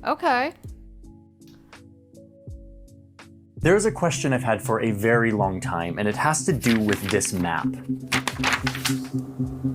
Okay. There's a question I've had for a very long time, and it has to do with this map.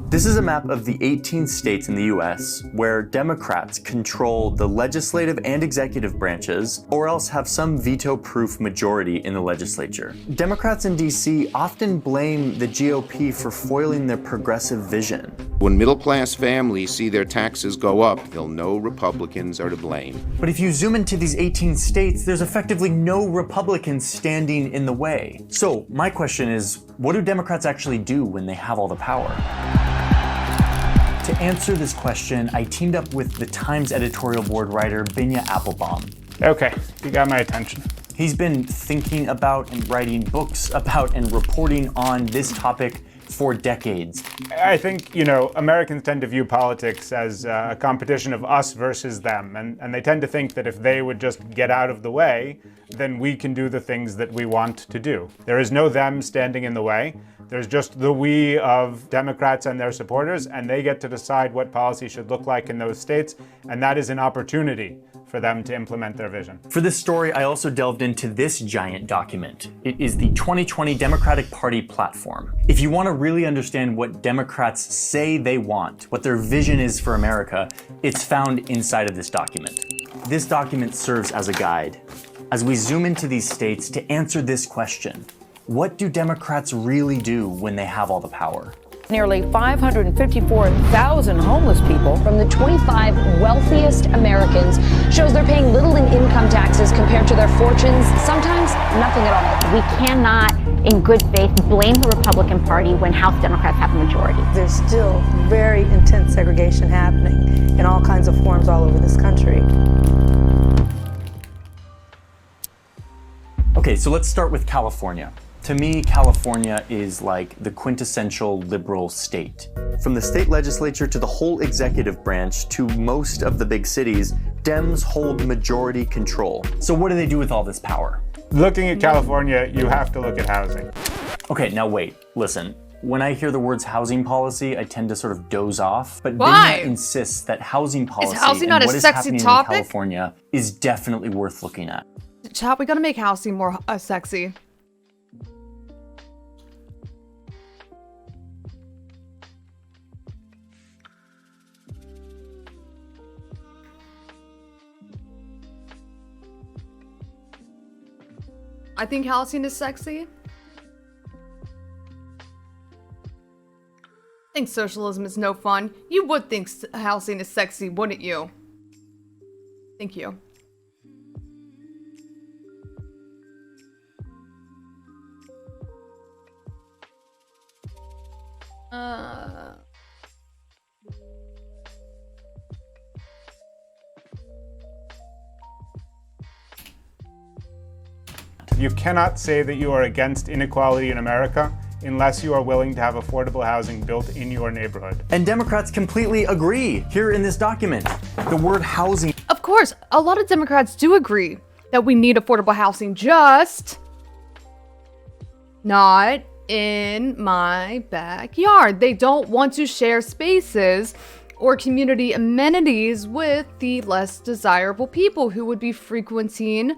This is a map of the 18 states in the US where Democrats control the legislative and executive branches, or else have some veto-proof majority in the legislature. Democrats in DC often blame the GOP for foiling their progressive vision. When middle-class families see their taxes go up, they'll know Republicans are to blame. But if you zoom into these 18 states, there's effectively no Republicans standing in the way. So my question is, what do Democrats actually do when they have all the power? To answer this question, I teamed up with the Times editorial board writer Binya Applebaum. Okay, you got my attention. He's been thinking about and writing books about and reporting on this topic for decades. I think, Americans tend to view politics as a competition of us versus them, and they tend to think that if they would just get out of the way, then we can do the things that we want to do. There is no them standing in the way. There's just the we of Democrats and their supporters, and they get to decide what policy should look like in those states, and that is an opportunity for them to implement their vision. For this story, I also delved into this giant document. It is the 2020 Democratic Party platform. If you want to really understand what Democrats say they want, what their vision is for America, it's found inside of this document. This document serves as a guide as we zoom into these states to answer this question. What do Democrats really do when they have all the power? Nearly 554,000 homeless people from the 25 wealthiest Americans shows they're paying little in income taxes compared to their fortunes, sometimes nothing at all. We cannot, in good faith, blame the Republican Party when House Democrats have a majority. There's still very intense segregation happening in all kinds of forms all over this country. Okay, so let's start with California. To me, California is like the quintessential liberal state. From the state legislature to the whole executive branch to most of the big cities, Dems hold majority control. So what do they do with all this power? Looking at California, you have to look at housing. Okay, now wait, listen. When I hear the words housing policy, I tend to sort of doze off. But Why? Binya insists that housing policy housing and not a what is sexy happening topic? in California is definitely worth looking at. Chat, we gotta make housing more sexy. I think housing is sexy. I think socialism is no fun. You would think housing is sexy, wouldn't you? Thank you. You cannot say that you are against inequality in America unless you are willing to have affordable housing built in your neighborhood. And Democrats completely agree here in this document. The word housing. Of course, a lot of Democrats do agree that we need affordable housing, just not in my backyard. They don't want to share spaces or community amenities with the less desirable people who would be frequenting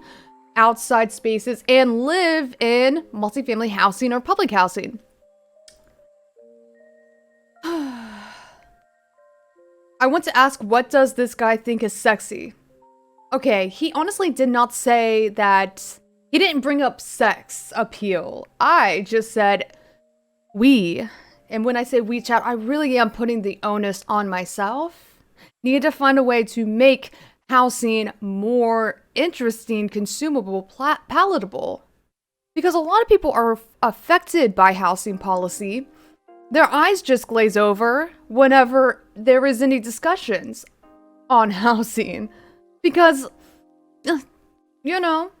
outside spaces and live in multifamily housing or public housing. I want to ask, what does this guy think is sexy? Okay, he honestly did not say that. He didn't bring up sex appeal. I just said we. And when I say we, chat, I really am putting the onus on myself. Need to find a way to make housing more interesting, consumable, palatable. Because a lot of people are affected by housing policy. Their eyes just glaze over whenever there is any discussions on housing. Because, you know,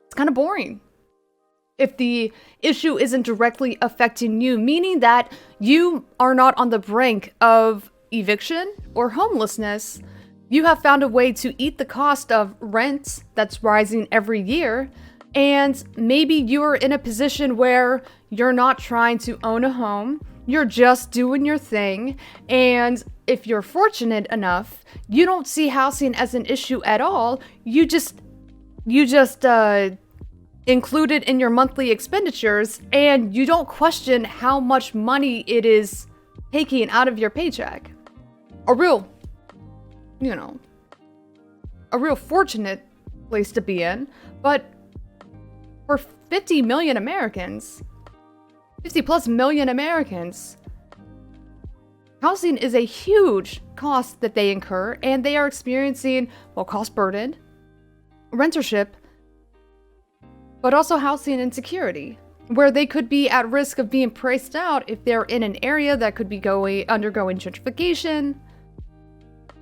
it's kind of boring. If the issue isn't directly affecting you, meaning that you are not on the brink of eviction or homelessness, you have found a way to eat the cost of rent that's rising every year, and maybe you're in a position where you're not trying to own a home, you're just doing your thing, and if you're fortunate enough, you don't see housing as an issue at all. You just include it in your monthly expenditures, and you don't question how much money it is taking out of your paycheck. A real fortunate place to be in, but for 50 million Americans, 50 plus million Americans, housing is a huge cost that they incur, and they are experiencing, well, cost burden, rentership, but also housing insecurity, where they could be at risk of being priced out if they're in an area that could be undergoing gentrification.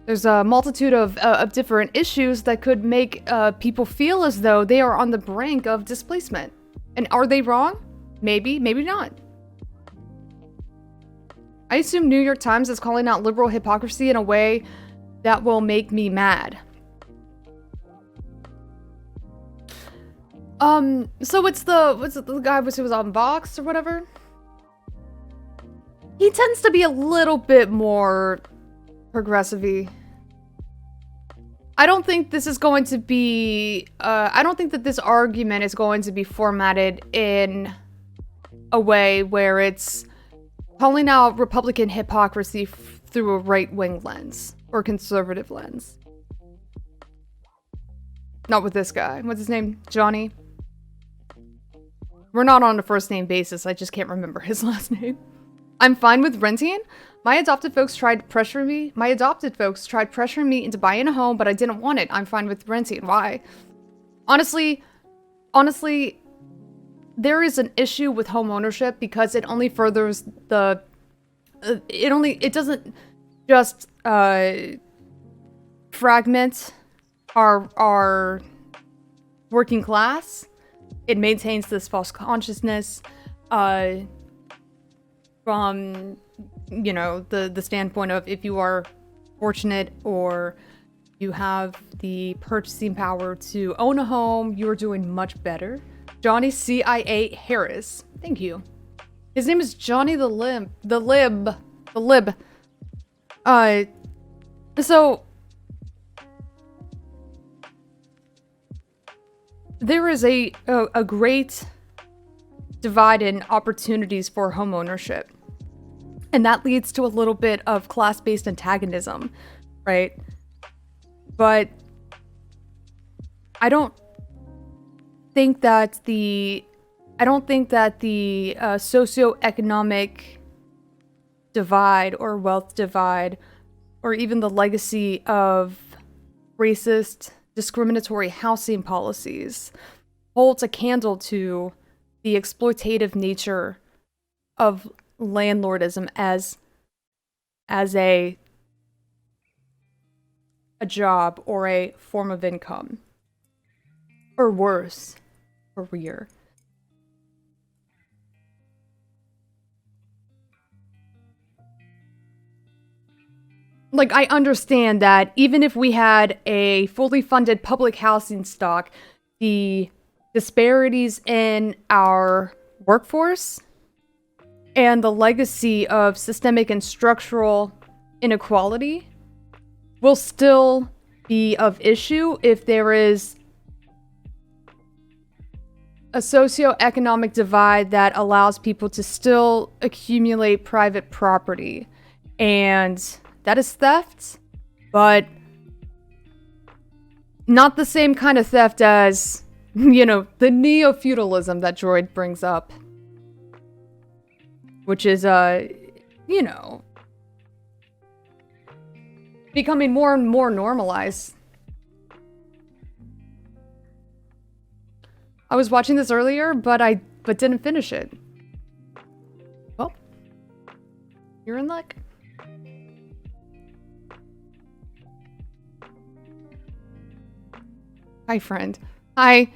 There's a multitude of different issues that could make people feel as though they are on the brink of displacement. And are they wrong? Maybe, maybe not. I assume New York Times is calling out liberal hypocrisy in a way that will make me mad. So it's the guy who was on Vox or whatever? He tends to be a little bit more progressive-y. I don't think this is going to be, I don't think that this argument is going to be formatted in a way where it's calling out Republican hypocrisy through a right-wing lens or conservative lens. Not with this guy. What's his name? Johnny? We're not on a first-name basis. I just can't remember his last name. I'm fine with renting. My adopted folks tried pressuring me into buying a home, but I didn't want it. I'm fine with renting. Why? Honestly, there is an issue with home ownership because it only furthers the... it doesn't just fragment our working class. It maintains this false consciousness from, you know, the standpoint of if you are fortunate or you have the purchasing power to own a home, you're doing much better. Johnny CIA Harris. Thank you. His name is Johnny the Lib. So there is a great divide in opportunities for home ownership. And that leads to a little bit of class-based antagonism, right? But I don't think that the socioeconomic divide or wealth divide or even the legacy of racist, discriminatory housing policies holds a candle to the exploitative nature of landlordism as a job or a form of income, or worse, career. Like, I understand that even if we had a fully funded public housing stock, the disparities in our workforce and the legacy of systemic and structural inequality will still be of issue if there is a socioeconomic divide that allows people to still accumulate private property. And that is theft, but not the same kind of theft as, you know, the neo-feudalism that Droid brings up. Which is, you know, becoming more and more normalized. I was watching this earlier, but didn't finish it. Well, you're in luck. Hi, friend. Hi.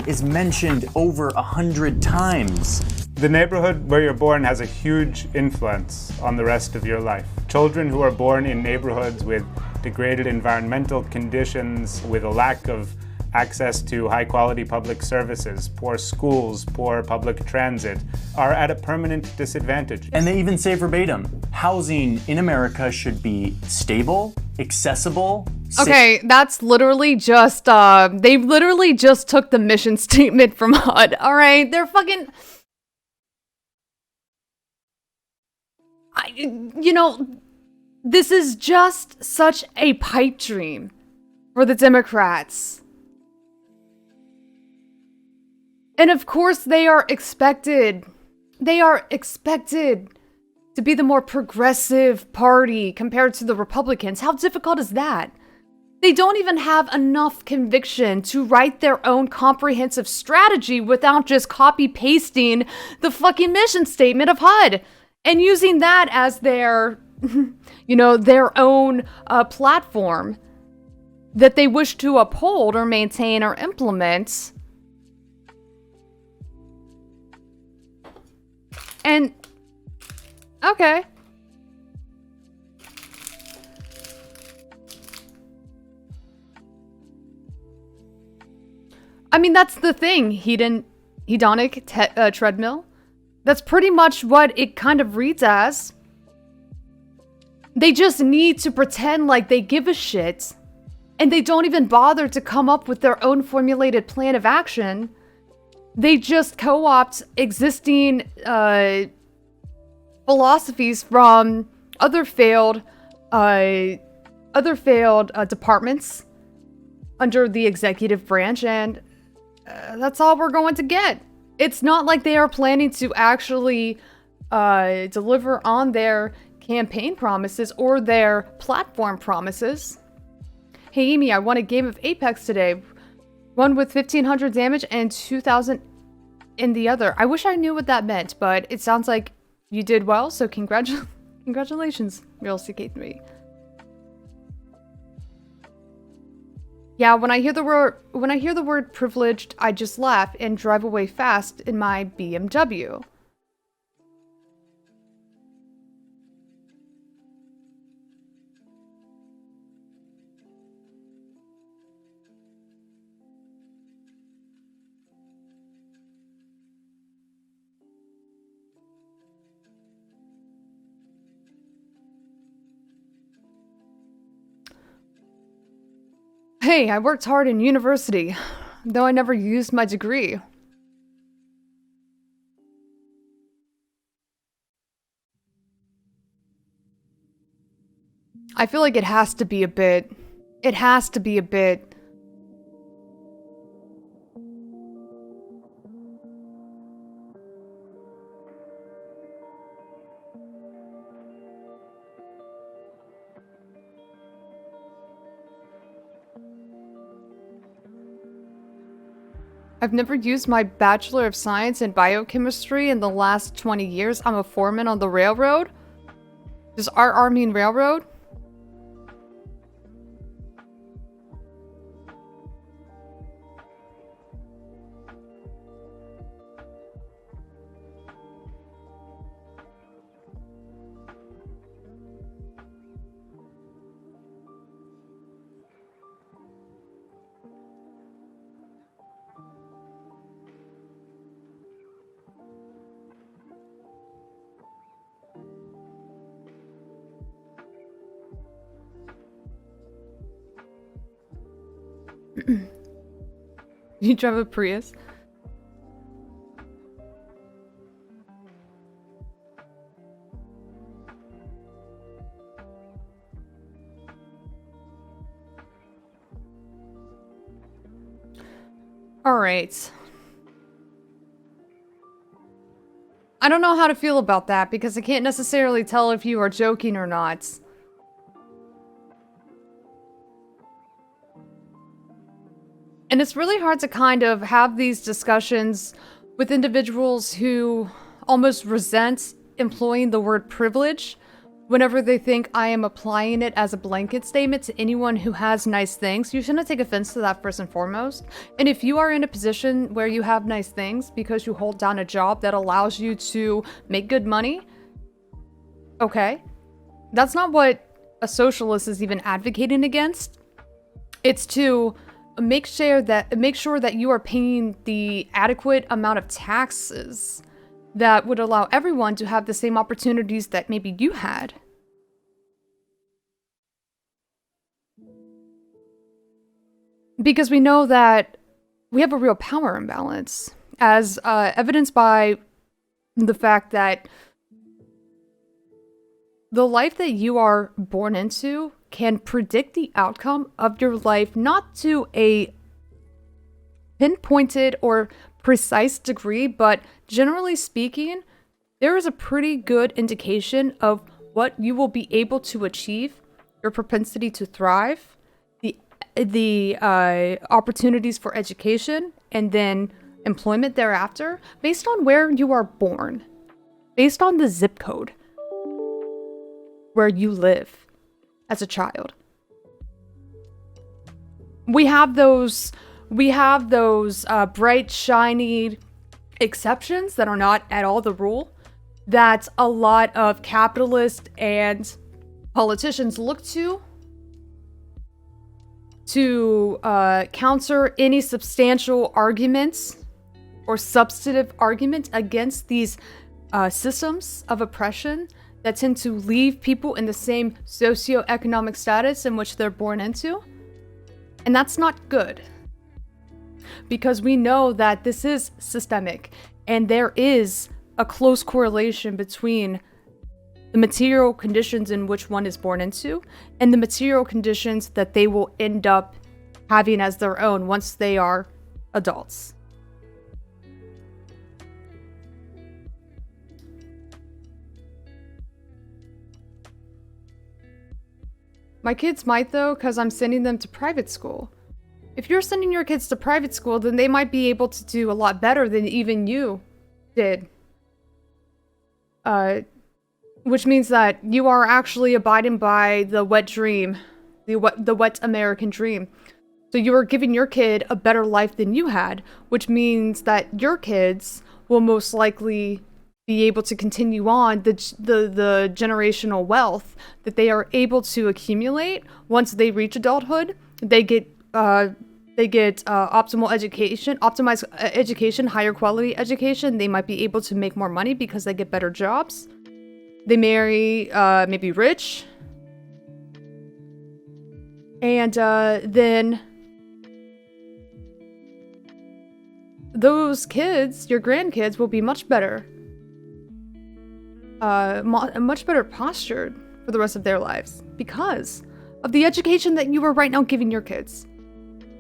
Is mentioned over 100 times. The neighborhood where you're born has a huge influence on the rest of your life. Children who are born in neighborhoods with degraded environmental conditions, with a lack of access to high-quality public services, poor schools, poor public transit, are at a permanent disadvantage. And they even say verbatim, housing in America should be stable, accessible. Okay, that's literally just, they literally just took the mission statement from HUD, alright? They're fucking... you know, this is just such a pipe dream for the Democrats. And of course, they are expected to be the more progressive party compared to the Republicans. How difficult is that? They don't even have enough conviction to write their own comprehensive strategy without just copy-pasting the fucking mission statement of HUD and using that as their, you know, their own platform that they wish to uphold or maintain or implement. And, okay. I mean, that's the thing, hedonic treadmill. That's pretty much what it kind of reads as. They just need to pretend like they give a shit, and they don't even bother to come up with their own formulated plan of action. They just co-opt existing philosophies from other failed departments under the executive branch, and that's all we're going to get. It's not like they are planning to actually deliver on their campaign promises or their platform promises. Hey, Amy, I won a game of Apex today. One with 1,500 damage and 2,000 in the other. I wish I knew what that meant, but it sounds like you did well, so congratulations, Real CK3. Yeah, when I hear the word privileged, I just laugh and drive away fast in my BMW. Hey, I worked hard in university, though I never used my degree. I feel like it has to be a bit. I've never used my Bachelor of Science in Biochemistry in the last 20 years. I'm a foreman on the railroad. Does RR mean railroad? You drive a Prius? All right. I don't know how to feel about that because I can't necessarily tell if you are joking or not. And it's really hard to kind of have these discussions with individuals who almost resent employing the word privilege whenever they think I am applying it as a blanket statement to anyone who has nice things. You shouldn't take offense to that first and foremost. And if you are in a position where you have nice things because you hold down a job that allows you to make good money, okay. That's not what a socialist is even advocating against. It's to make sure that you are paying the adequate amount of taxes that would allow everyone to have the same opportunities that maybe you had. Because we know that we have a real power imbalance, as evidenced by the fact that the life that you are born into can predict the outcome of your life, not to a pinpointed or precise degree, but generally speaking, there is a pretty good indication of what you will be able to achieve, your propensity to thrive, the opportunities for education, and then employment thereafter, based on where you are born, based on the zip code where you live as a child. We have those bright, shiny exceptions that are not at all the rule, that a lot of capitalists and politicians look to counter any substantial arguments or substantive argument against these systems of oppression that tend to leave people in the same socioeconomic status in which they're born into. And that's not good, because we know that this is systemic, and there is a close correlation between the material conditions in which one is born into and the material conditions that they will end up having as their own once they are adults. My kids might, though, because I'm sending them to private school. If you're sending your kids to private school, then they might be able to do a lot better than even you did. Which means that you are actually abiding by the wet dream, the wet American dream. So you are giving your kid a better life than you had, which means that your kids will most likely be able to continue on the generational wealth that they are able to accumulate once they reach adulthood. They get optimal education, optimized education, higher quality education. They might be able to make more money because they get better jobs. They marry maybe rich, and then those kids, your grandkids, will be much better. Much better postured for the rest of their lives because of the education that you are right now giving your kids.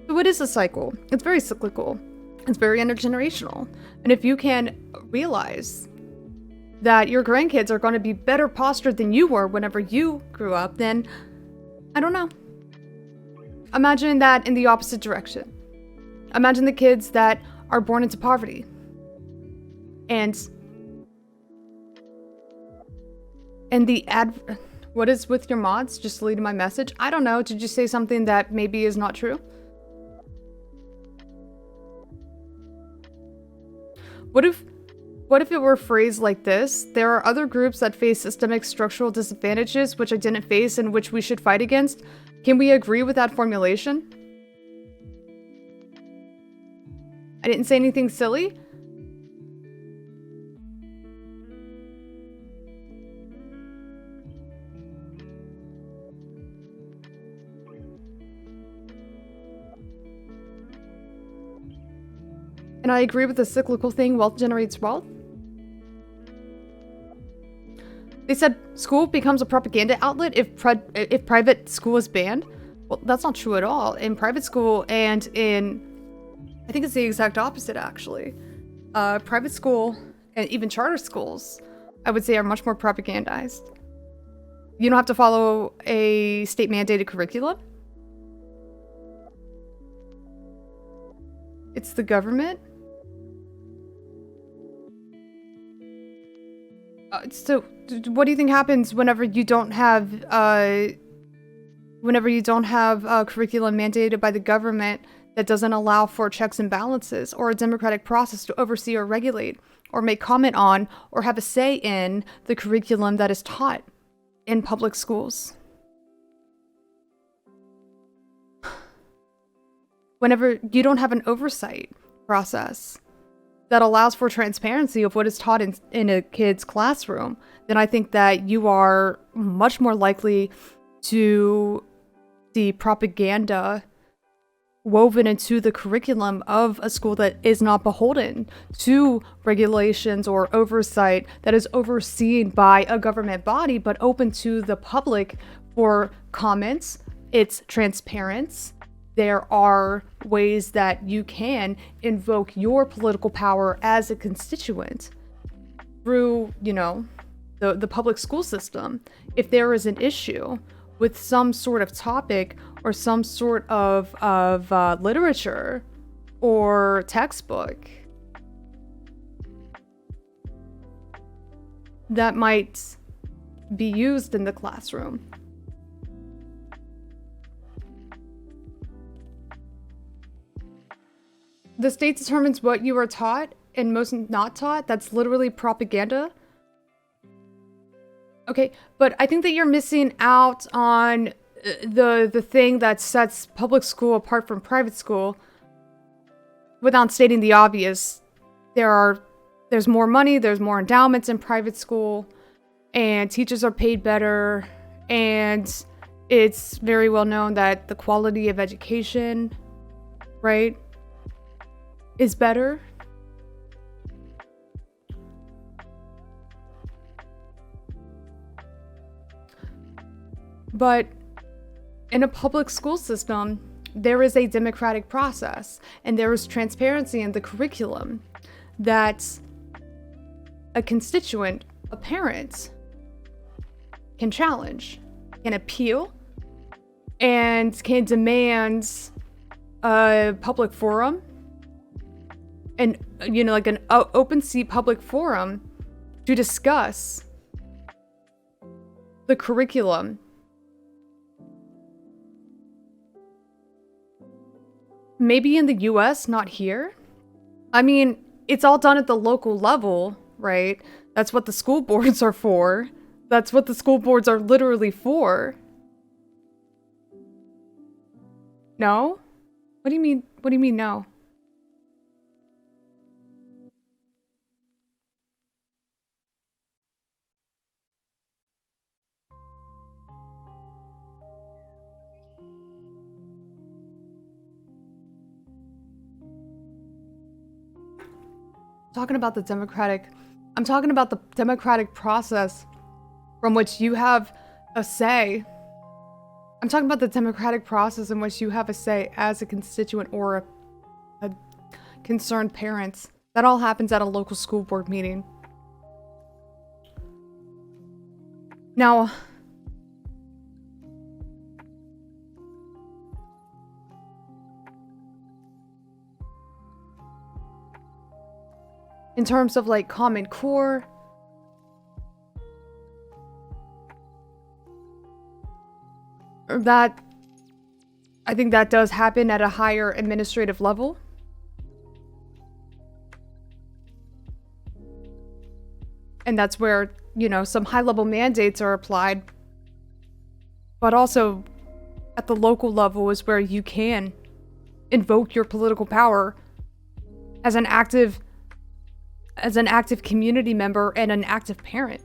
So it is a cycle. It's very cyclical. It's very intergenerational. And if you can realize that your grandkids are going to be better postured than you were whenever you grew up, then I don't know. Imagine that in the opposite direction. Imagine the kids that are born into poverty. And what is with your mods? Just deleted my message. I don't know. Did you say something that maybe is not true? What if it were phrased like this? There are other groups that face systemic structural disadvantages which I didn't face and which we should fight against. Can we agree with that formulation? I didn't say anything silly. And I agree with the cyclical thing, wealth generates wealth. They said school becomes a propaganda outlet if private school is banned. Well, that's not true at all. In private school and I think it's the exact opposite, actually. Private school and even charter schools, I would say, are much more propagandized. You don't have to follow a state-mandated curriculum. It's the government. So, what do you think happens whenever you don't have curriculum mandated by the government that doesn't allow for checks and balances or a democratic process to oversee or regulate or make comment on or have a say in the curriculum that is taught in public schools? whenever you don't have an oversight process that allows for transparency of what is taught in a kid's classroom, then I think that you are much more likely to see propaganda woven into the curriculum of a school that is not beholden to regulations or oversight, that is overseen by a government body, but open to the public for comments. It's transparent. There are ways that you can invoke your political power as a constituent through, the public school system. If there is an issue with some sort of topic or some sort of literature or textbook that might be used in the classroom. The state determines what you are taught and most not taught. That's literally propaganda. Okay, but I think that you're missing out on the thing that sets public school apart from private school without stating the obvious. There's more money, there's more endowments in private school, and teachers are paid better, and it's very well known that the quality of education, right, is better. But in a public school system, there is a democratic process and there is transparency in the curriculum that a constituent, a parent, can challenge, can appeal, and can demand a public forum and, like an open seat public forum to discuss the curriculum. Maybe in the US, not here. I mean, it's all done at the local level, right? That's what the school boards are for. That's what the school boards are literally for. No? What do you mean? What do you mean no? I'm talking about the democratic process from which you have a say. I'm talking about the democratic process in which you have a say as a constituent or a concerned parent. That all happens at a local school board meeting. Now, in terms of like Common Core, that I think that does happen at a higher administrative level. And that's where, some high-level mandates are applied. But also at the local level is where you can invoke your political power as an active community member and an active parent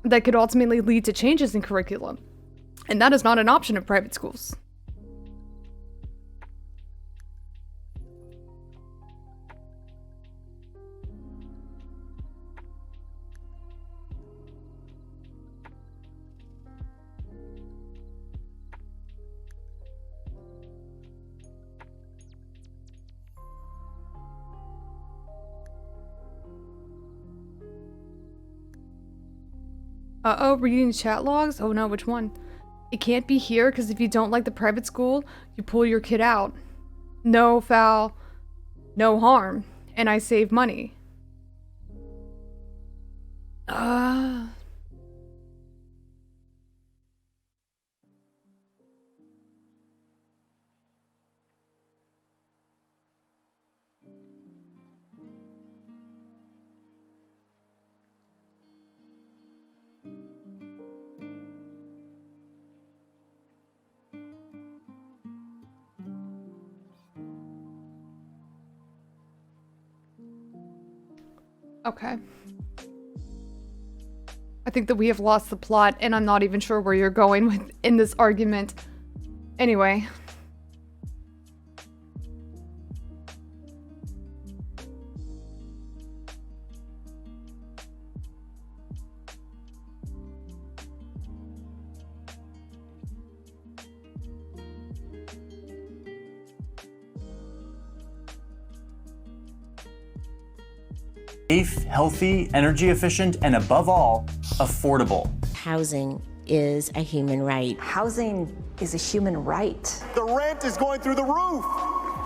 that could ultimately lead to changes in curriculum. And that is not an option in private schools. Uh-oh, reading chat logs? Oh no, which one? It can't be here because if you don't like the private school, you pull your kid out. No foul, no harm, and I save money. Okay. I think that we have lost the plot, and I'm not even sure where you're going with in this argument. Anyway. Safe, healthy, energy efficient, and above all, affordable. Housing is a human right. Housing is a human right. The rent is going through the roof.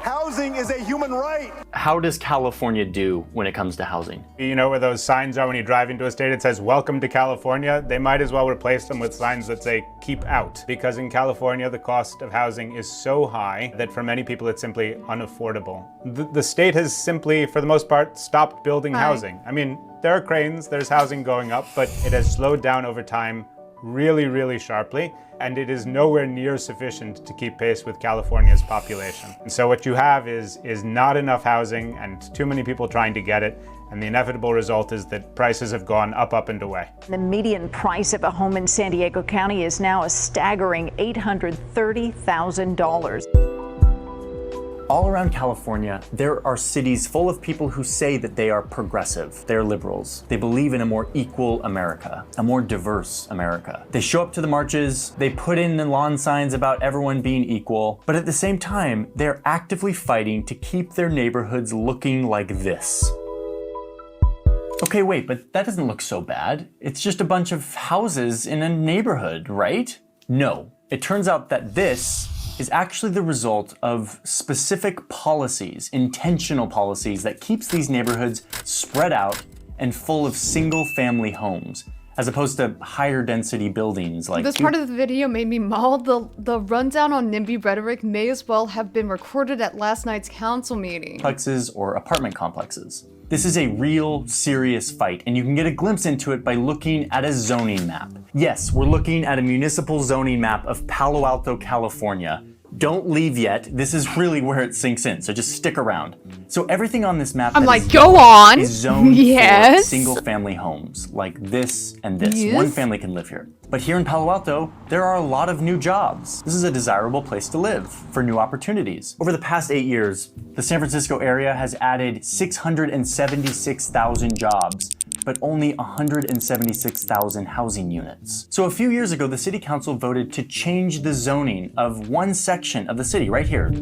Housing is a human right. How does California do when it comes to housing? You know where those signs are when you drive into a state, it says, "Welcome to California"? They might as well replace them with signs that say, "Keep out." Because in California, the cost of housing is so high that for many people, it's simply unaffordable. The state has simply, for the most part, stopped building housing. I mean, there are cranes, there's housing going up, but it has slowed down over time really, really sharply, and it is nowhere near sufficient to keep pace with California's population. And so what you have is not enough housing and too many people trying to get it, and the inevitable result is that prices have gone up and away. The median price of a home in San Diego County is now a staggering $830,000. All around California, there are cities full of people who say that they are progressive, they're liberals. They believe in a more equal America, a more diverse America. They show up to the marches, they put in the lawn signs about everyone being equal, but at the same time, they're actively fighting to keep their neighborhoods looking like this. Okay, wait, but that doesn't look so bad. It's just a bunch of houses in a neighborhood, right? No, it turns out that this is actually the result of specific policies, intentional policies that keeps these neighborhoods spread out and full of single-family homes, as opposed to higher density buildings like— This part of the video made me maul. The rundown on NIMBY rhetoric may as well have been recorded at last night's council meeting. Complexes or apartment complexes. This is a real, serious fight, and you can get a glimpse into it by looking at a zoning map. Yes, we're looking at a municipal zoning map of Palo Alto, California. Don't leave yet. This is really where it sinks in, so just stick around. So everything on this map I'm like, go on. is zoned Yes. for single-family homes, like this and this. Yes. One family can live here. But here in Palo Alto, there are a lot of new jobs. This is a desirable place to live for new opportunities. Over the past 8 years, the San Francisco area has added 676,000 jobs, but only 176,000 housing units. So a few years ago, the city council voted to change the zoning of one section of the city right here.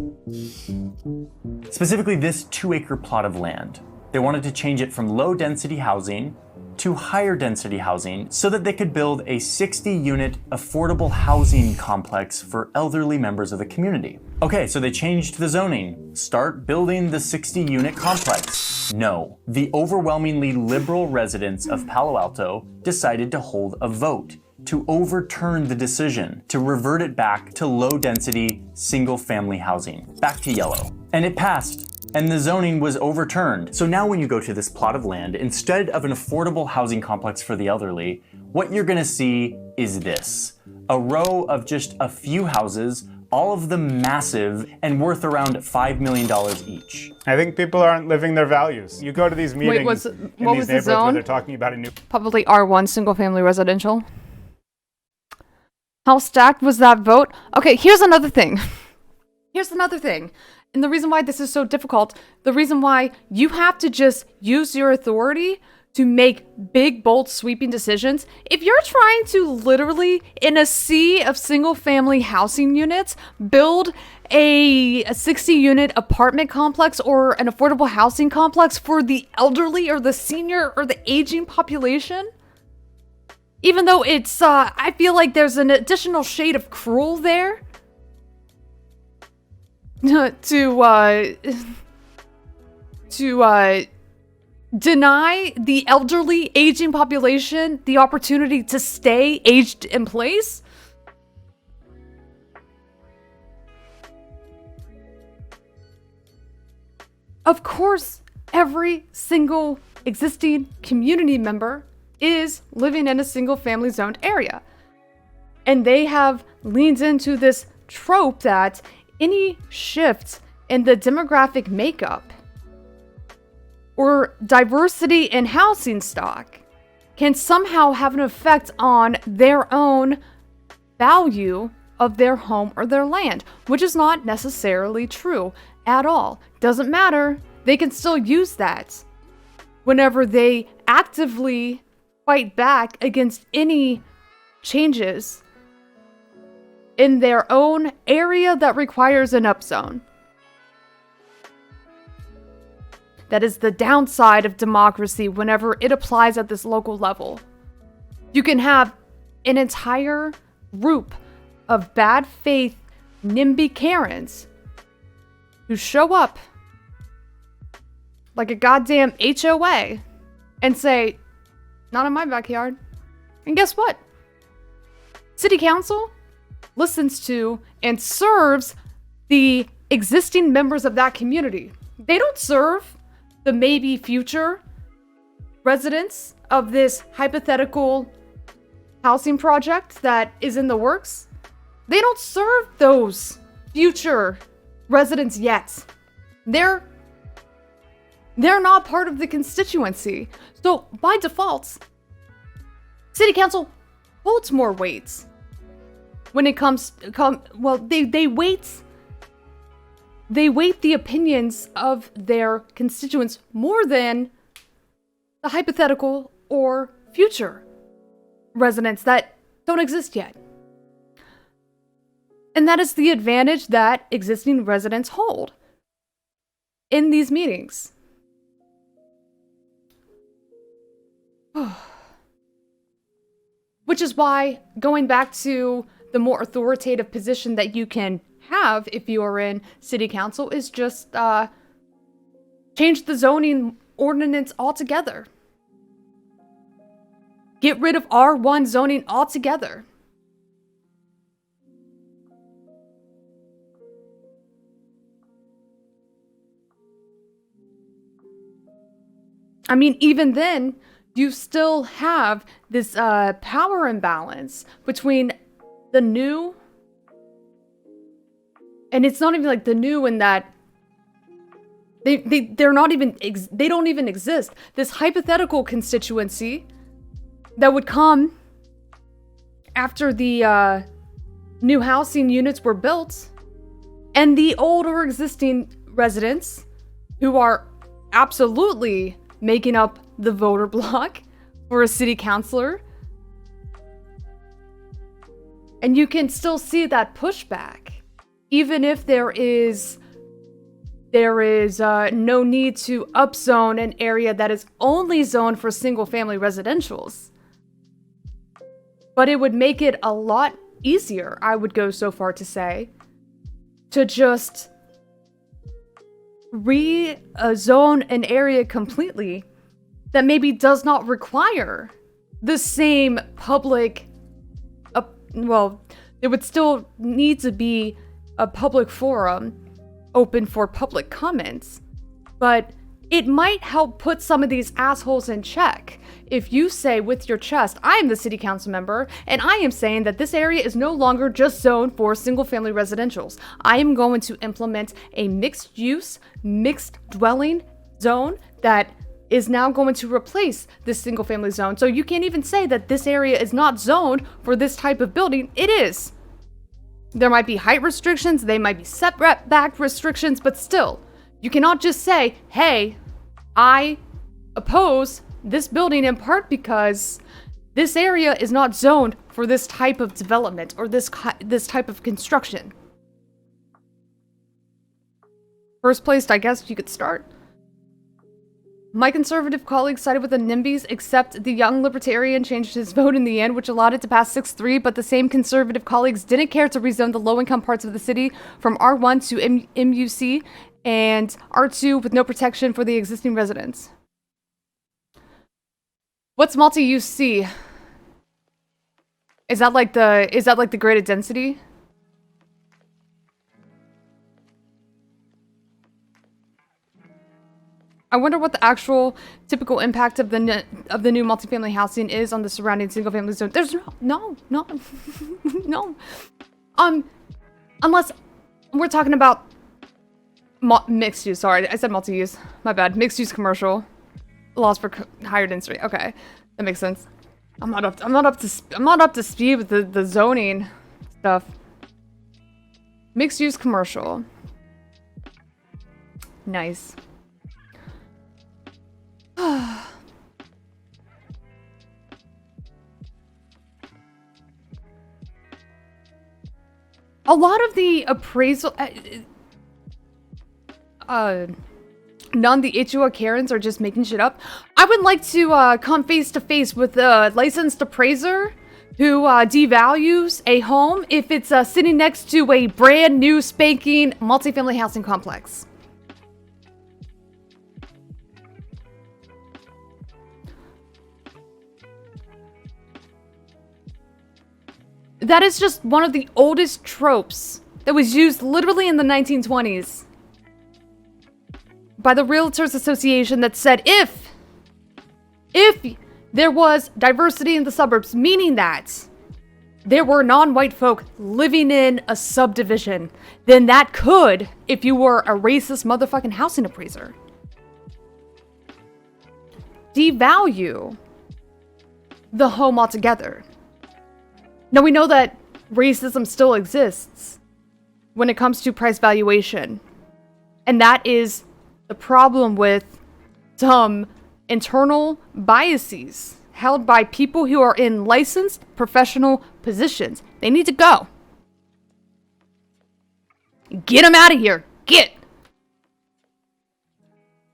Specifically this 2-acre plot of land. They wanted to change it from low density housing to higher density housing so that they could build a 60-unit affordable housing complex for elderly members of the community. Okay, so they changed the zoning. Start building the 60-unit complex. No, the overwhelmingly liberal residents of Palo Alto decided to hold a vote to overturn the decision, to revert it back to low-density, single-family housing, back to yellow. And it passed. And the zoning was overturned. So now when you go to this plot of land, instead of an affordable housing complex for the elderly, what you're gonna see is this. A row of just a few houses, all of them massive and worth around $5 million each. I think people aren't living their values. You go to these meetings what was in the these neighborhoods where zone? they're talking about a new— Probably R1 single family residential. How stacked was that vote? Okay, here's another thing. And the reason why this is so difficult, the reason why you have to just use your authority to make big, bold, sweeping decisions. If you're trying to literally, in a sea of single-family housing units, build a 60-unit apartment complex or an affordable housing complex for the elderly or the senior or the aging population, even though it's, I feel like there's an additional shade of cruel there, to deny the elderly aging population the opportunity to stay aged in place. Of course, every single existing community member is living in a single family zoned area. And they have leaned into this trope that any shift in the demographic makeup or diversity in housing stock can somehow have an effect on their own value of their home or their land, which is not necessarily true at all. Doesn't matter. They can still use that whenever they actively fight back against any changes in their own area that requires an upzone. That is the downside of democracy whenever it applies at this local level. You can have an entire group of bad faith NIMBY Karens who show up like a goddamn HOA and say, not in my backyard. And guess what? City Council listens to and serves the existing members of that community. They don't serve the maybe future residents of this hypothetical housing project that is in the works. They don't serve those future residents yet. They're not part of the constituency. So by default, City Council holds more weight when it comes, they weight the opinions of their constituents more than the hypothetical or future residents that don't exist yet. And that is the advantage that existing residents hold in these meetings. Which is why, going back to the more authoritative position that you can have if you are in City Council, is just change the zoning ordinance altogether. Get rid of R1 zoning altogether. I mean, even then, you still have this power imbalance between the new, and it's not even like the new in that they're not even they don't even exist. This hypothetical constituency that would come after the new housing units were built, and the old or existing residents who are absolutely making up the voter bloc for a city councilor. And you can still see that pushback, even if there is no need to upzone an area that is only zoned for single-family residentials. But it would make it a lot easier, I would go so far to say, to just rezone an area completely that maybe does not require the same public, there would still need to be a public forum open for public comments, but it might help put some of these assholes in check. If you say with your chest, I am the city council member, and I am saying that this area is no longer just zoned for single-family residentials. I am going to implement a mixed-use, mixed-dwelling zone that is now going to replace this single-family zone. So you can't even say that this area is not zoned for this type of building. It is. There might be height restrictions, they might be setback restrictions, but still, you cannot just say, hey, I oppose this building in part because this area is not zoned for this type of development or this type of construction. First place, I guess you could start. My conservative colleagues sided with the NIMBYs, except the young libertarian changed his vote in the end, which allowed it to pass 6-3, but the same conservative colleagues didn't care to rezone the low-income parts of the city from R1 to MUC and R2 with no protection for the existing residents. What's multi-use C? Is that like the graded density? I wonder what the actual typical impact of the new multifamily housing is on the surrounding single-family zone. There's no. Unless we're talking about Mixed use, sorry. I said multi-use. My bad. Mixed use commercial. Laws for higher density. Okay. That makes sense. I'm not up to speed with the zoning stuff. Mixed use commercial. Nice. A lot of the appraisal, none the Ichua Karens are just making shit up. I would like to come face to face with a licensed appraiser who devalues a home if it's sitting next to a brand new spanking multifamily housing complex. That is just one of the oldest tropes that was used literally in the 1920s by the Realtors Association that said if there was diversity in the suburbs, meaning that there were non-white folk living in a subdivision, then that could, if you were a racist motherfucking housing appraiser, devalue the home altogether. Now, we know that racism still exists when it comes to price valuation. And that is the problem with some internal biases held by people who are in licensed professional positions. They need to go. Get them out of here. Get.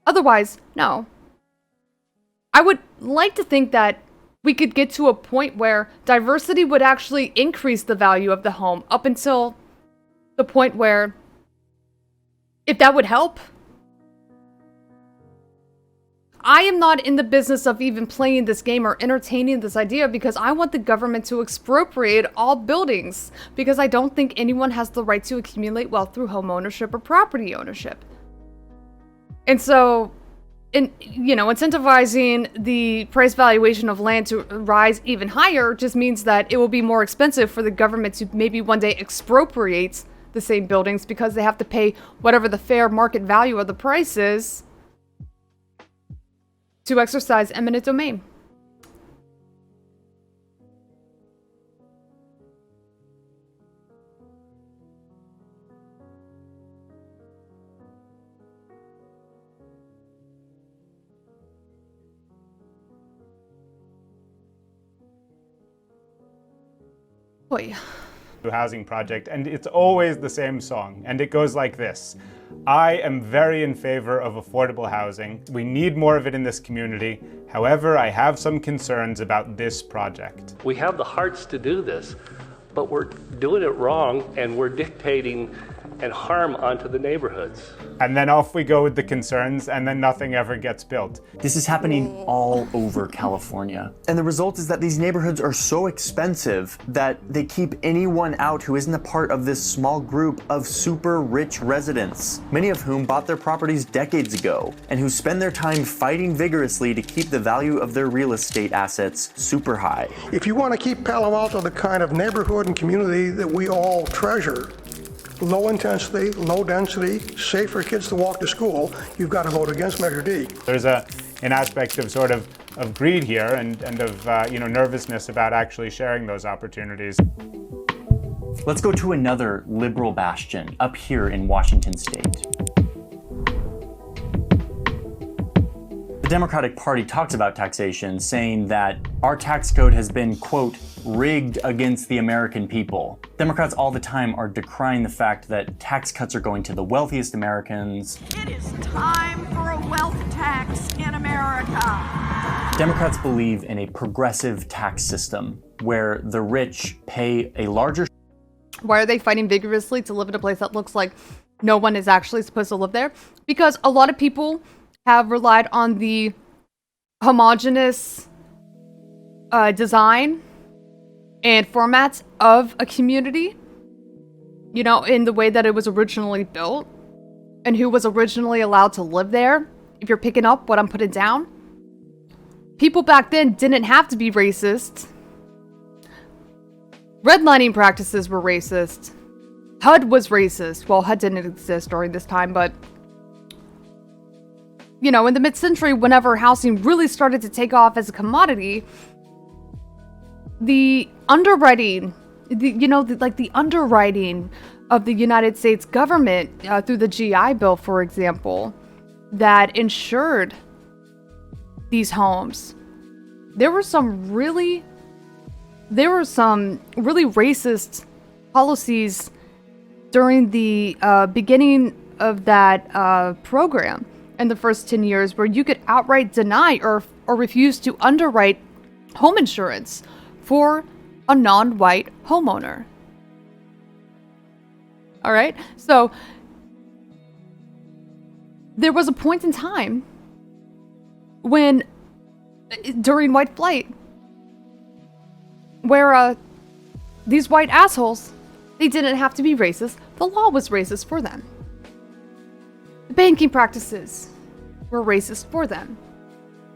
Otherwise, no. I would like to think that we could get to a point where diversity would actually increase the value of the home up until the point where, if that would help. I am not in the business of even playing this game or entertaining this idea because I want the government to expropriate all buildings because I don't think anyone has the right to accumulate wealth through home ownership or property ownership. And so, incentivizing the price valuation of land to rise even higher just means that it will be more expensive for the government to maybe one day expropriate the same buildings because they have to pay whatever the fair market value of the price is to exercise eminent domain. Boy. Housing project, and it's always the same song, and it goes like this. I am very in favor of affordable housing. We need more of it in this community. However, I have some concerns about this project. We have the hearts to do this, but we're doing it wrong, and we're dictating and harm onto the neighborhoods. And then off we go with the concerns, and then nothing ever gets built. This is happening all over California. And the result is that these neighborhoods are so expensive that they keep anyone out who isn't a part of this small group of super rich residents, many of whom bought their properties decades ago, and who spend their time fighting vigorously to keep the value of their real estate assets super high. If you want to keep Palo Alto the kind of neighborhood and community that we all treasure, low intensity, low density, safe for kids to walk to school, you've got to vote against Measure D. There's an aspect of sort of greed here and of nervousness about actually sharing those opportunities. Let's go to another liberal bastion up here in Washington State. The Democratic Party talks about taxation, saying that our tax code has been, quote, rigged against the American people. Democrats all the time are decrying the fact that tax cuts are going to the wealthiest Americans. It is time for a wealth tax in America. Democrats believe in a progressive tax system where the rich pay a larger... Why are they fighting vigorously to live in a place that looks like no one is actually supposed to live there? Because a lot of people have relied on the homogenous design and formats of a community, in the way that it was originally built and who was originally allowed to live there. If you're picking up what I'm putting down, people back then didn't have to be racist. Redlining practices were racist. HUD was racist. Well, HUD didn't exist during this time, but you know, in the mid-century, whenever housing really started to take off as a commodity, the underwriting, the underwriting of the United States government through the GI Bill, for example, that insured these homes. There were some really racist policies during the beginning of that program in the first 10 years, where you could outright deny or refuse to underwrite home insurance for a non-white homeowner. All right, so there was a point in time when, during white flight, where these white assholes, they didn't have to be racist. The law was racist for them. The banking practices were racist for them.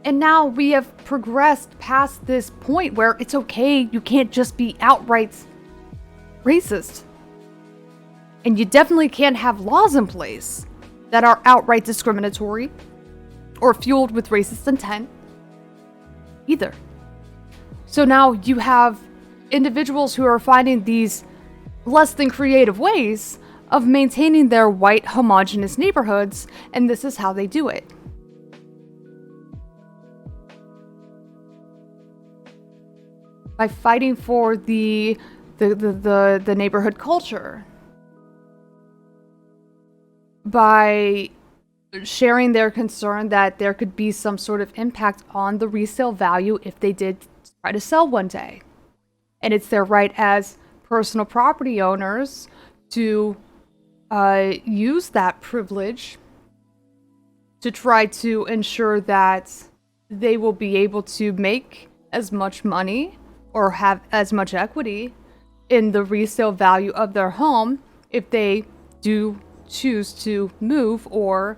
And now we have progressed past this point where it's okay, you can't just be outright racist. And you definitely can't have laws in place that are outright discriminatory or fueled with racist intent either. So now you have individuals who are finding these less than creative ways of maintaining their white homogenous neighborhoods, and this is how they do it. By fighting for the neighborhood culture. By sharing their concern that there could be some sort of impact on the resale value if they did try to sell one day. And it's their right as personal property owners to use that privilege to try to ensure that they will be able to make as much money or have as much equity in the resale value of their home if they do choose to move, or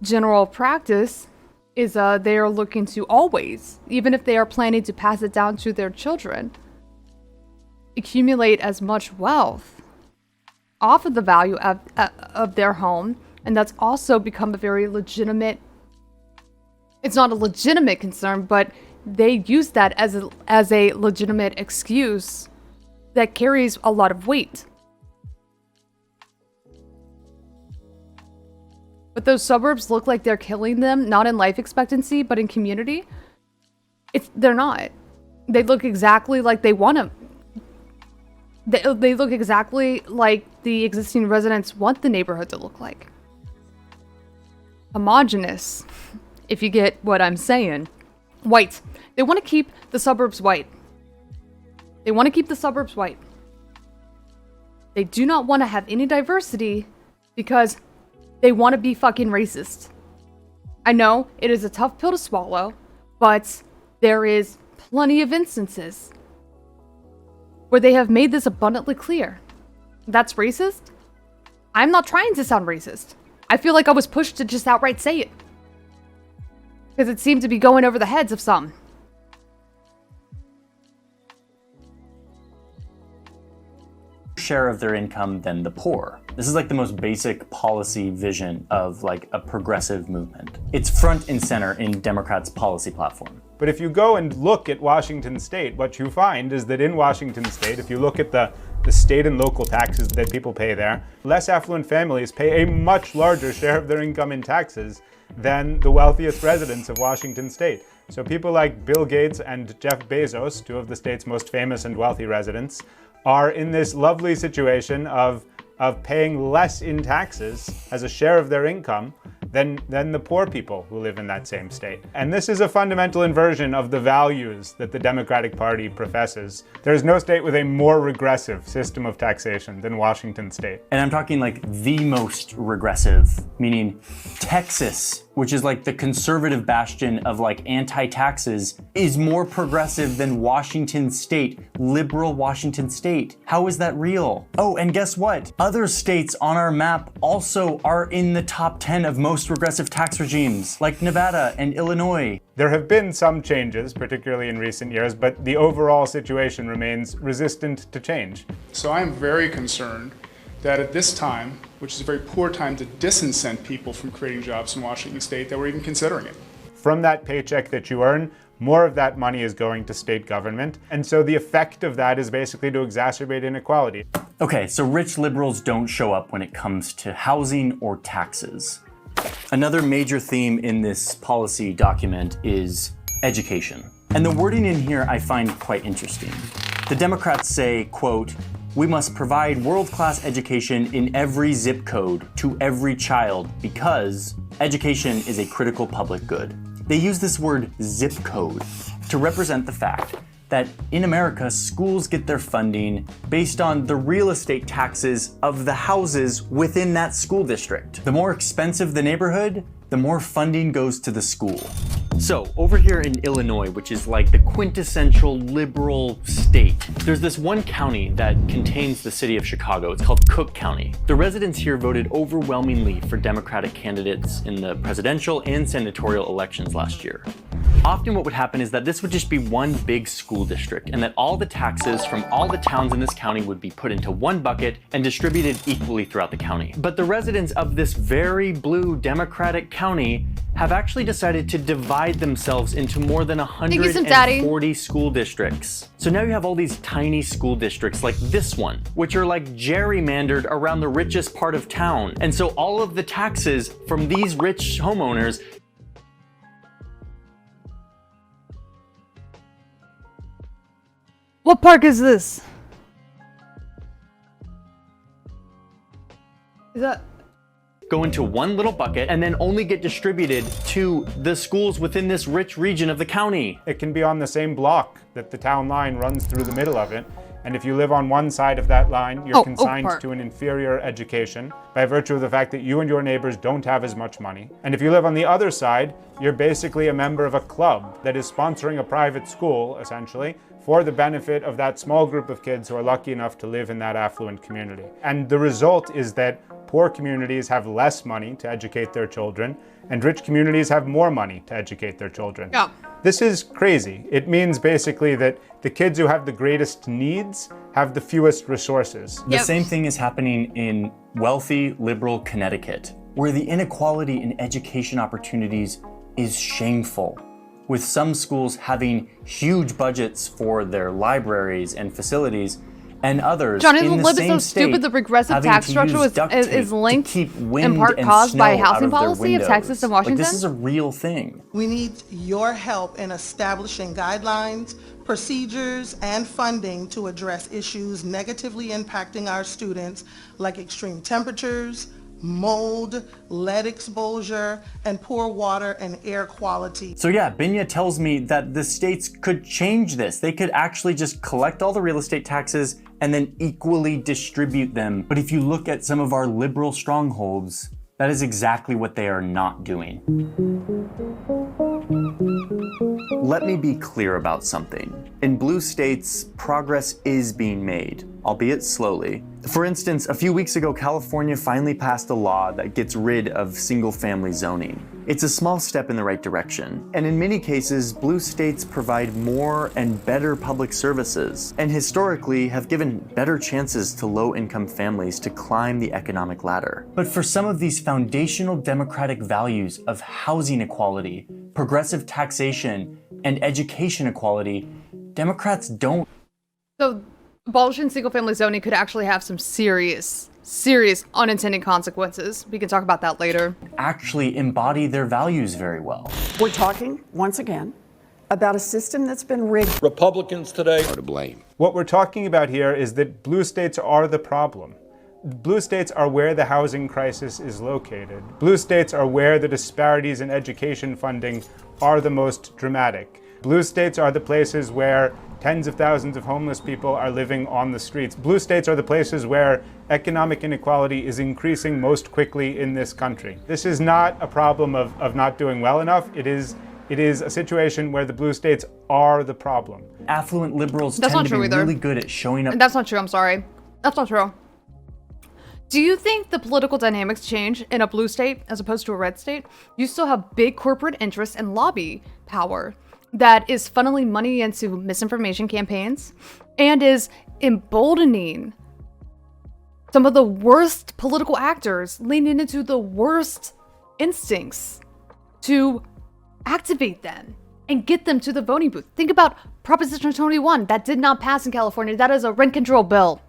general practice is they are looking to always, even if they are planning to pass it down to their children, accumulate as much wealth off of the value of their home. And that's also become a very legitimate, it's not a legitimate concern, but they use that as a legitimate excuse that carries a lot of weight. But those suburbs look like they're killing them, not in life expectancy, but in community. They're not. They look exactly like they want to. They look exactly like the existing residents want the neighborhood to look like. Homogenous, if you get what I'm saying. White. They want to keep the suburbs white. They want to keep the suburbs white. They do not want to have any diversity because they want to be fucking racist. I know it is a tough pill to swallow, but there is plenty of instances where they have made this abundantly clear. That's racist? I'm not trying to sound racist. I feel like I was pushed to just outright say it, because it seemed to be going over the heads of some. Share of their income than the poor. This is like the most basic policy vision of like a progressive movement. It's front and center in Democrats' policy platform. But if you go and look at Washington State, what you find is that in Washington State, if you look at the state and local taxes that people pay there, less affluent families pay a much larger share of their income in taxes than the wealthiest residents of Washington State. So people like Bill Gates and Jeff Bezos, two of the state's most famous and wealthy residents, are in this lovely situation of paying less in taxes as a share of their income than the poor people who live in that same state. And this is a fundamental inversion of the values that the Democratic Party professes. There's no state with a more regressive system of taxation than Washington State. And I'm talking like the most regressive, meaning Texas, which is like the conservative bastion of like anti-taxes, is more progressive than Washington State, liberal Washington State. How is that real? Oh, and guess what? Other states on our map also are in the top 10 of most regressive tax regimes, like Nevada and Illinois. There have been some changes, particularly in recent years, but the overall situation remains resistant to change. So I'm very concerned that at this time, which is a very poor time to disincent people from creating jobs in Washington state, that we're even considering it. From that paycheck that you earn, more of that money is going to state government. And so the effect of that is basically to exacerbate inequality. Okay, so rich liberals don't show up when it comes to housing or taxes. Another major theme in this policy document is education. And the wording in here I find quite interesting. The Democrats say, quote, "We must provide world-class education in every zip code to every child because education is a critical public good." They use this word zip code to represent the fact that in America, schools get their funding based on the real estate taxes of the houses within that school district. The more expensive the neighborhood, the more funding goes to the school. So over here in Illinois, which is like the quintessential liberal state, there's this one county that contains the city of Chicago. It's called Cook County. The residents here voted overwhelmingly for Democratic candidates in the presidential and senatorial elections last year. Often what would happen is that this would just be one big school district and that all the taxes from all the towns in this county would be put into one bucket and distributed equally throughout the county. But the residents of this very blue Democratic county have actually decided to divide themselves into more than 140 school districts. So now you have all these tiny school districts like this one, which are like gerrymandered around the richest part of town. And so all of the taxes from these rich homeowners What park is this? Is that... go into one little bucket and then only get distributed to the schools within this rich region of the county. It can be on the same block that the town line runs through the middle of it. And if you live on one side of that line, you're consigned to an inferior education by virtue of the fact that you and your neighbors don't have as much money. And if you live on the other side, you're basically a member of a club that is sponsoring a private school, essentially, for the benefit of that small group of kids who are lucky enough to live in that affluent community. And the result is that poor communities have less money to educate their children, and rich communities have more money to educate their children. Yeah. This is crazy. It means basically that the kids who have the greatest needs have the fewest resources. The same thing is happening in wealthy, liberal Connecticut, where the inequality in education opportunities is shameful, with some schools having huge budgets for their libraries and facilities, and others Johnny, in the lib is same so state stupid the regressive tax structure is linked in part and caused by snow housing out of their policy of windows. Texas and Washington. Like, this is a real thing. We need your help in establishing guidelines, procedures, and funding to address issues negatively impacting our students like extreme temperatures, mold, lead exposure, and poor water and air quality. So yeah, Binya tells me that the states could change this. They could actually just collect all the real estate taxes and then equally distribute them. But if you look at some of our liberal strongholds, that is exactly what they are not doing. Let me be clear about something. In blue states, progress is being made, albeit slowly. For instance, a few weeks ago, California finally passed a law that gets rid of single-family zoning. It's a small step in the right direction, and in many cases, blue states provide more and better public services, and historically have given better chances to low-income families to climb the economic ladder. But for some of these foundational democratic values of housing equality, progressive taxation, and education equality, Democrats don't. So abolishing single-family zoning could actually have some serious unintended consequences. We can talk about that later. Actually embody their values very well. We're talking, once again, about a system that's been rigged. Republicans today are to blame. What we're talking about here is that blue states are the problem. Blue states are where the housing crisis is located. Blue states are where the disparities in education funding are the most dramatic. Blue states are the places where tens of thousands of homeless people are living on the streets. Blue states are the places where economic inequality is increasing most quickly in this country. This is not a problem of not doing well enough. It is a situation where the blue states are the problem. Affluent liberals tend to be really good at showing up. That's not true, I'm sorry. That's not true. Do you think the political dynamics change in a blue state as opposed to a red state? You still have big corporate interests and lobby power that is funneling money into misinformation campaigns and is emboldening some of the worst political actors leaning into the worst instincts to activate them and get them to the voting booth. Think about Proposition 21 that did not pass in California. That is a rent control bill.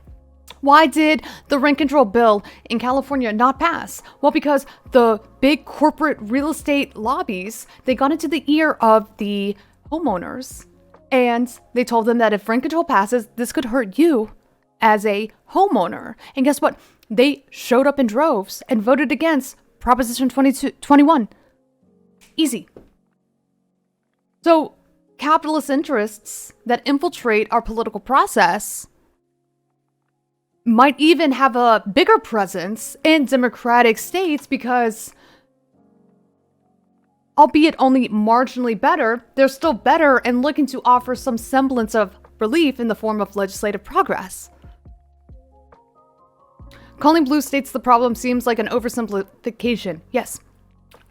Why did the rent control bill in California not pass? Well, because the big corporate real estate lobbies, they got into the ear of the homeowners and they told them that if rent control passes, this could hurt you as a homeowner. And guess what? They showed up in droves and voted against Proposition 21. Easy. So capitalist interests that infiltrate our political process might even have a bigger presence in democratic states because, albeit only marginally better, they're still better and looking to offer some semblance of relief in the form of legislative progress. Calling blue states the problem seems like an oversimplification. Yes,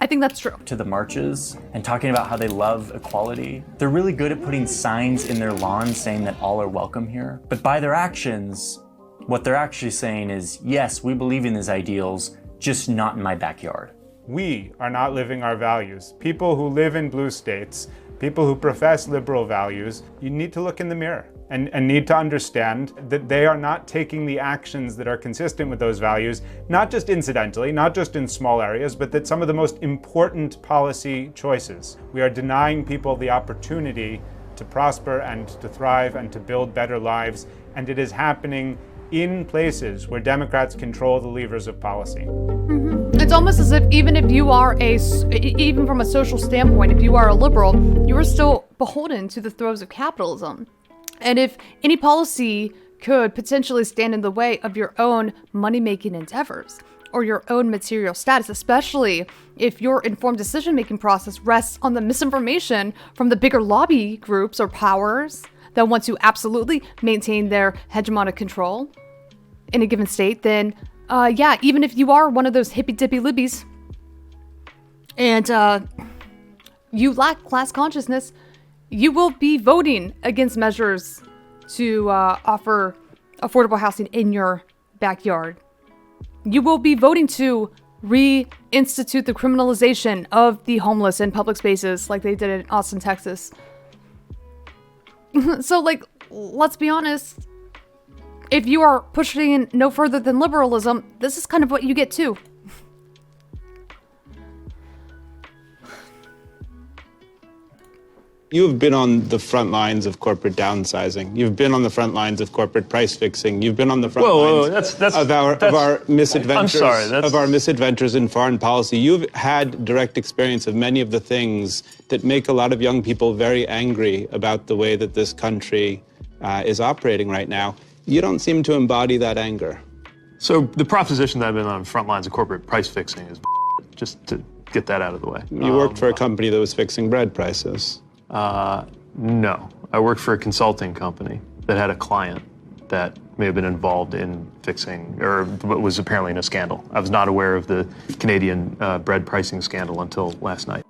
I think that's true. To the marches and talking about how they love equality. They're really good at putting signs in their lawns saying that all are welcome here. But by their actions, what they're actually saying is, yes, we believe in these ideals, just not in my backyard. We are not living our values. People who live in blue states, people who profess liberal values, you need to look in the mirror and need to understand that they are not taking the actions that are consistent with those values, not just incidentally, not just in small areas, but that some of the most important policy choices. We are denying people the opportunity to prosper and to thrive and to build better lives, and it is happening in places where Democrats control the levers of policy. It's almost as if even from a social standpoint, if you are a liberal, you are still beholden to the throes of capitalism. And if any policy could potentially stand in the way of your own money-making endeavors or your own material status, especially if your informed decision-making process rests on the misinformation from the bigger lobby groups or powers that want to absolutely maintain their hegemonic control in a given state, then yeah, even if you are one of those hippy-dippy libbies and you lack class consciousness, you will be voting against measures to offer affordable housing in your backyard. You will be voting to reinstitute the criminalization of the homeless in public spaces like they did in Austin, Texas. So, like, let's be honest. If you are pushing no further than liberalism, this is kind of what you get too. You have been on the front lines of corporate downsizing. You've been on the front lines of corporate price fixing. You've been on the front lines of our misadventures. I'm sorry, of our misadventures in foreign policy. You've had direct experience of many of the things that make a lot of young people very angry about the way that this country is operating right now. You don't seem to embody that anger. So the proposition that I've been on front lines of corporate price fixing is just to get that out of the way. You worked for a company that was fixing bread prices. No. I worked for a consulting company that had a client that may have been involved in fixing, or was apparently in a scandal. I was not aware of the Canadian bread pricing scandal until last night.